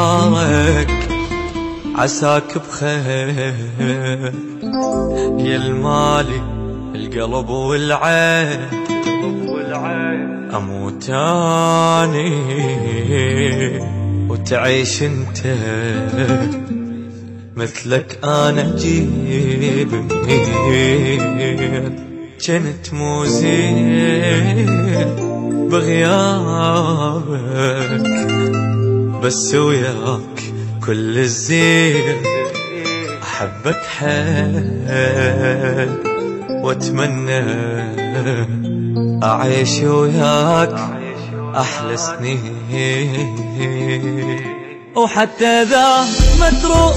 بجوارك عساك بخير يا المالي القلب والعين اموت اني وتعيش انت مثلك انا جيب جنت مو زين بغيابك بس وياك كل الزين احبك حيل واتمنى اعيش وياك احلى سنين وحتى ذا ما تروح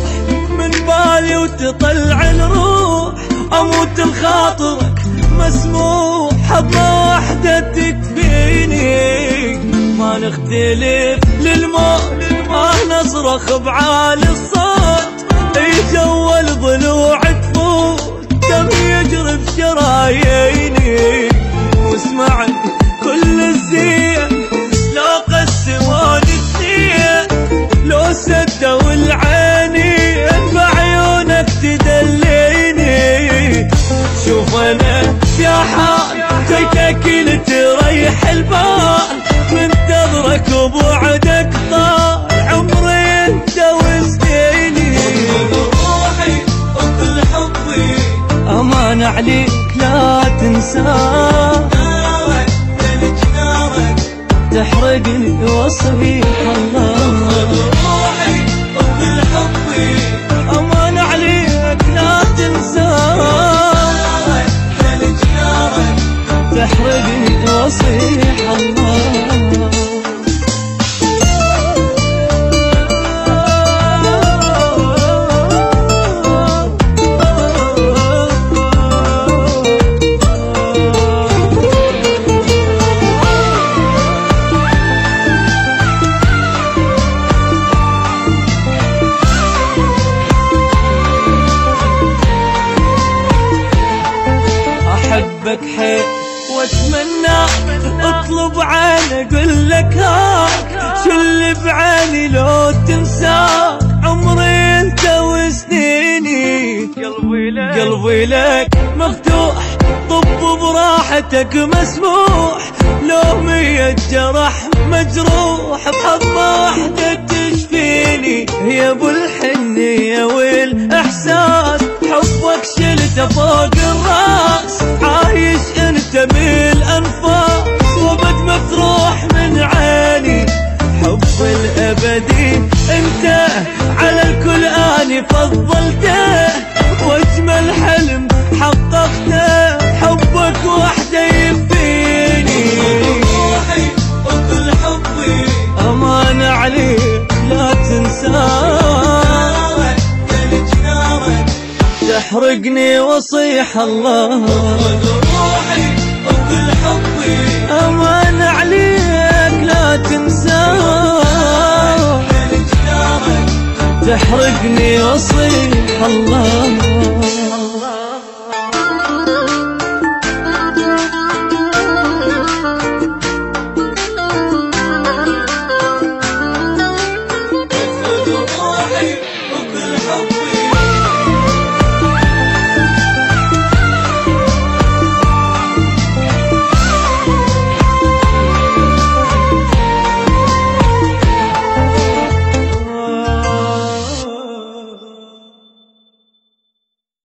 من بالي وتطلع الروح اموت لخاطرك مسموح حظة وحدة تكفيني ما نختلف للموت ما نصرخ بعالي الصوت يجول ضلوع تفوت دم يجري بشراييني واسمعني كل الزين لو قسموني اثنين لو سدوا العينين بعيونك تدليني شوف انا يا حال جيتك لتريح البال منتظرك وبعدك طال عمري انت وسنيني روحي وكل حبي امان عليك لا تنساه نارك لجنارك تحرقني وصفيك الله روحي وكل حبي امان عليك لا تنساه تحرقني وصيح الله أحبك حيل واتمنى اطلب عيني اقول لك هاك شو اللي بعيني لو تنساك عمري انت وسنيني قلبي لك مفتوح طب براحتك مسموح لو 100 جرح مجروح بحظة وحدة تشفيني يا ابو الحنية والاحساس حبك شلته فوق الراس عايش انت من الانفاس وابد ما تروح من عيني حب الابدي انت على الكل اني فضلته واجمل حلم حققته حبك وحده يكفيني روحي وكل حبي امان عليك لا تنساه تحرقني وصيح الله روحي وكل حبي امان عليك لا تنساه تحرقني وصيح الله